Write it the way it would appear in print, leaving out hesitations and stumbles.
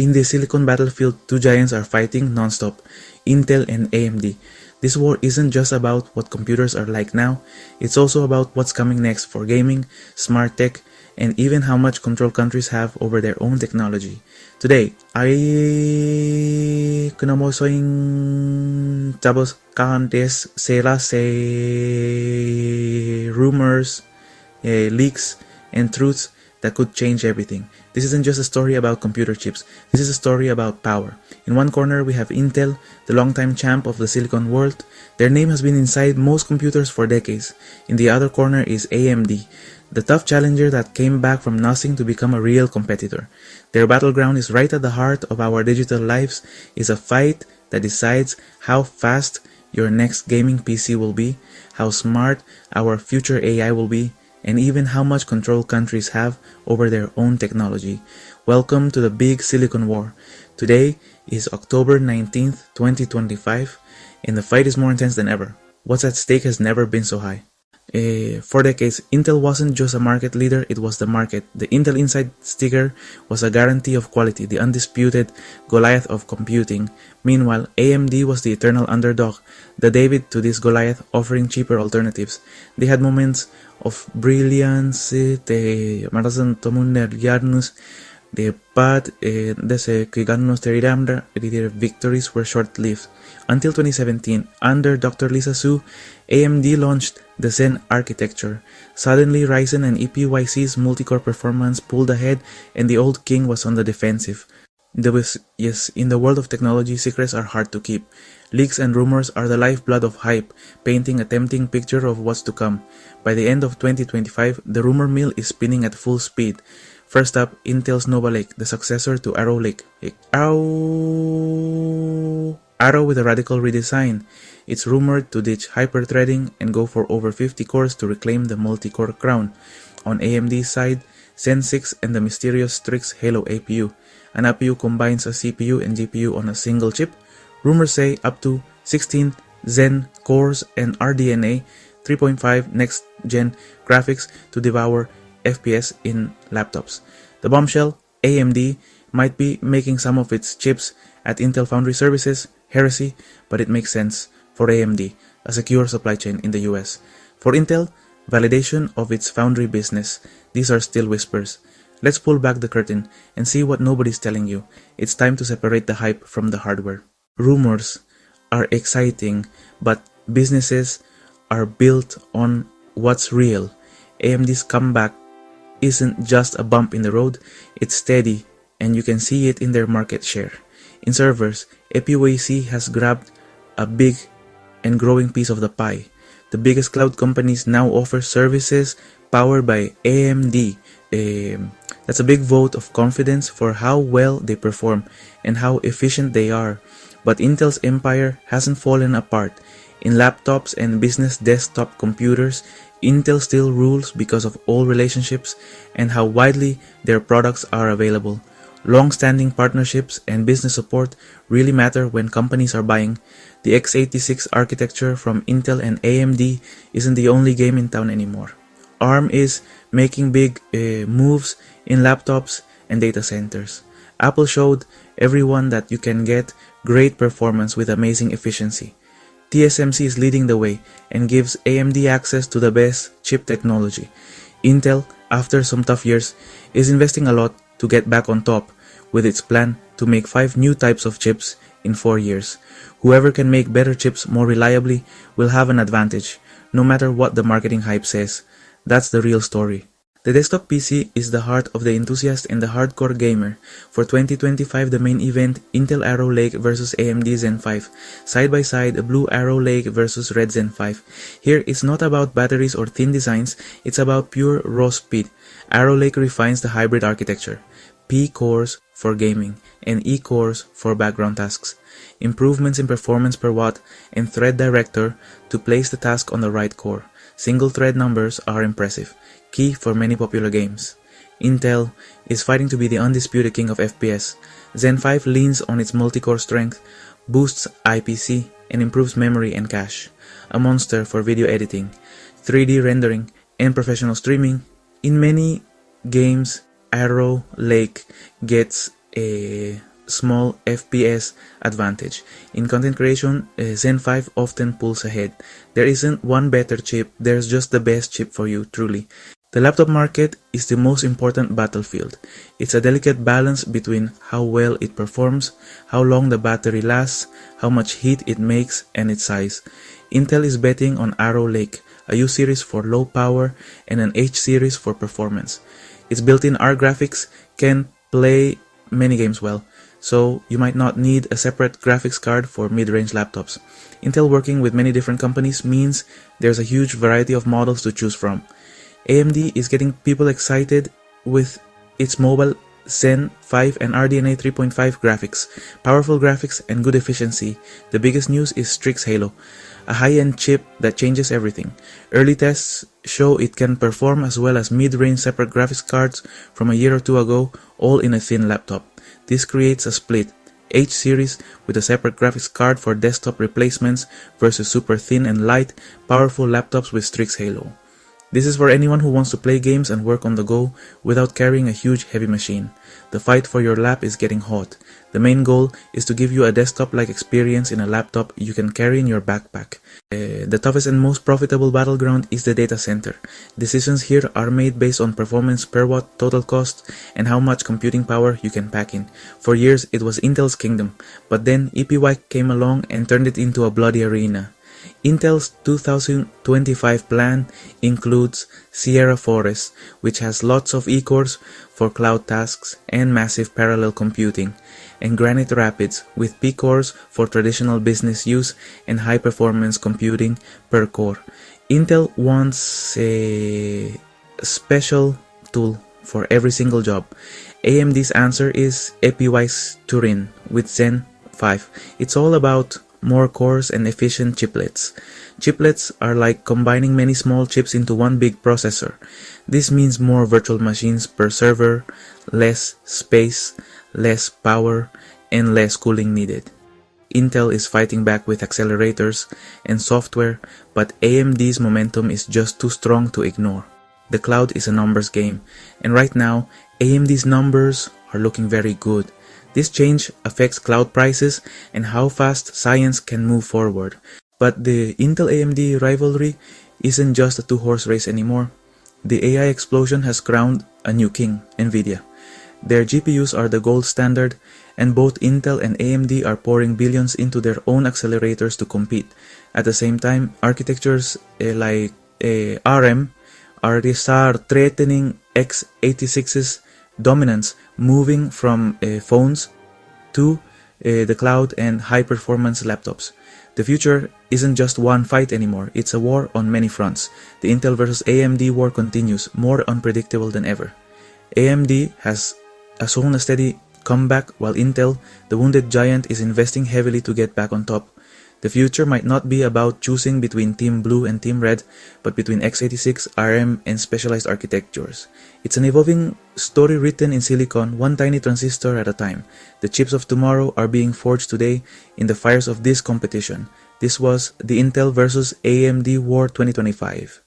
In the silicon battlefield, two giants are fighting non-stop, Intel and AMD. This war isn't just about what computers are like now, it's also about what's coming next for gaming, smart tech, and even how much control countries have over their own technology. Today, ay kunamosoing tapos kakantes sera say rumors, leaks, and truths that could change everything. This isn't just a story about computer chips, this is a story about power. In one corner we have Intel, the longtime champ of the silicon world. Their name has been inside most computers for decades. In the other corner is AMD, the tough challenger that came back from nothing to become a real competitor. Their battleground is right at the heart of our digital lives, is a fight that decides how fast your next gaming PC will be, how smart our future AI will be, and even how much control countries have over their own technology. Welcome to the big silicon war. Today is October 19th, 2025, and the fight is more intense than ever. What's at stake has never been so high. For decades, Intel wasn't just a market leader, it was the market. The Intel Inside sticker was a guarantee of quality, the undisputed Goliath of computing. Meanwhile, AMD was the eternal underdog, the David to this Goliath, offering cheaper alternatives. They had moments of brilliance, but their victories were short-lived. Until 2017, under Dr. Lisa Su, AMD launched the Zen architecture. Suddenly, Ryzen and EPYC's multi-core performance pulled ahead, and the old king was on the defensive. In the world of technology, secrets are hard to keep. Leaks and rumors are the lifeblood of hype, painting a tempting picture of what's to come. By the end of 2025, the rumor mill is spinning at full speed. First up, Intel's Nova Lake, the successor to Arrow Lake. Arrow with a radical redesign. It's rumored to ditch hyper-threading and go for over 50 cores to reclaim the multi-core crown. On AMD's side, Zen 6 and the mysterious Strix Halo APU. An APU combines a CPU and GPU on a single chip. Rumors say up to 16 Zen cores and RDNA 3.5 next-gen graphics to devour FPS in laptops. The bombshell, AMD, might be making some of its chips at Intel Foundry Services. Heresy, but it makes sense for AMD, a secure supply chain in the US. For Intel, validation of its foundry business. These are still whispers. Let's pull back the curtain and see what nobody's telling you. It's time to separate the hype from the hardware. Rumors are exciting, but businesses are built on what's real. AMD's comeback isn't just a bump in the road, it's steady, and you can see it in their market share. In servers, EPYC has grabbed a big and growing piece of the pie. The biggest cloud companies now offer services powered by AMD. That's a big vote of confidence for how well they perform and how efficient they are. But Intel's empire hasn't fallen apart. In laptops and business desktop computers, Intel still rules because of old relationships and how widely their products are available. Long-standing partnerships and business support really matter when companies are buying. The x86 architecture from Intel and AMD isn't the only game in town anymore. ARM is making big moves in laptops and data centers. Apple showed everyone that you can get great performance with amazing efficiency. TSMC is leading the way and gives AMD access to the best chip technology. Intel, after some tough years, is investing a lot to get back on top with its plan to make 5 new types of chips in 4 years. Whoever can make better chips more reliably will have an advantage, no matter what the marketing hype says. That's the real story. The desktop PC is the heart of the enthusiast and the hardcore gamer. For 2025, the main event, Intel Arrow Lake vs AMD Zen 5. Side by side, a blue Arrow Lake vs Red Zen 5. Here, it's not about batteries or thin designs, it's about pure raw speed. Arrow Lake refines the hybrid architecture. P cores for gaming and E cores for background tasks. Improvements in performance per watt and thread director to place the task on the right core. Single thread numbers are impressive, key for many popular games. Intel is fighting to be the undisputed king of FPS. Zen 5 leans on its multi-core strength, boosts IPC, and improves memory and cache. A monster for video editing, 3D rendering, and professional streaming. In many games, Arrow Lake gets a small FPS advantage. In content creation, Zen 5 often pulls ahead. There isn't one better chip, there's just the best chip for you, truly. The laptop market is the most important battlefield. It's a delicate balance between how well it performs, how long the battery lasts, how much heat it makes, and its size. Intel is betting on Arrow Lake, a U series for low power and an H series for performance. Its built-in R graphics can play many games well, so you might not need a separate graphics card for mid-range laptops. Intel working with many different companies means there's a huge variety of models to choose from. AMD is getting people excited with its mobile Zen 5 and RDNA 3.5 graphics, powerful graphics and good efficiency. The biggest news is Strix Halo, a high-end chip that changes everything. Early tests show it can perform as well as mid-range separate graphics cards from a year or two ago, all in a thin laptop. This creates a split, H series with a separate graphics card for desktop replacements versus super thin and light, powerful laptops with Strix Halo. This is for anyone who wants to play games and work on the go without carrying a huge heavy machine. The fight for your lap is getting hot. The main goal is to give you a desktop-like experience in a laptop you can carry in your backpack. The toughest and most profitable battleground is the data center. Decisions here are made based on performance per watt, total cost, and how much computing power you can pack in. For years it was Intel's kingdom, but then EPY came along and turned it into a bloody arena. Intel's 2025 plan includes Sierra Forest, which has lots of E-cores for cloud tasks and massive parallel computing, and Granite Rapids with P-cores for traditional business use and high-performance computing per core. Intel wants a special tool for every single job. AMD's answer is EPY's Turin with Zen 5. It's all about more cores and efficient chiplets. Chiplets are like combining many small chips into one big processor. This means more virtual machines per server, less space, less power, and less cooling needed. Intel is fighting back with accelerators and software, but AMD's momentum is just too strong to ignore. The cloud is a numbers game, and right now, AMD's numbers are looking very good. This change affects cloud prices and how fast science can move forward. But the Intel-AMD rivalry isn't just a two-horse race anymore. The AI explosion has crowned a new king, NVIDIA. Their GPUs are the gold standard, and both Intel and AMD are pouring billions into their own accelerators to compete. At the same time, architectures like RM are threatening x86's dominance, moving from phones to the cloud and high-performance laptops. The future isn't just one fight anymore, it's a war on many fronts. The Intel versus AMD war continues, more unpredictable than ever. AMD has shown a steady comeback, while Intel, the wounded giant, is investing heavily to get back on top. The future might not be about choosing between Team Blue and Team Red, but between x86, RM, and specialized architectures. It's an evolving story written in silicon, one tiny transistor at a time. The chips of tomorrow are being forged today in the fires of this competition. This was the Intel versus AMD War 2025.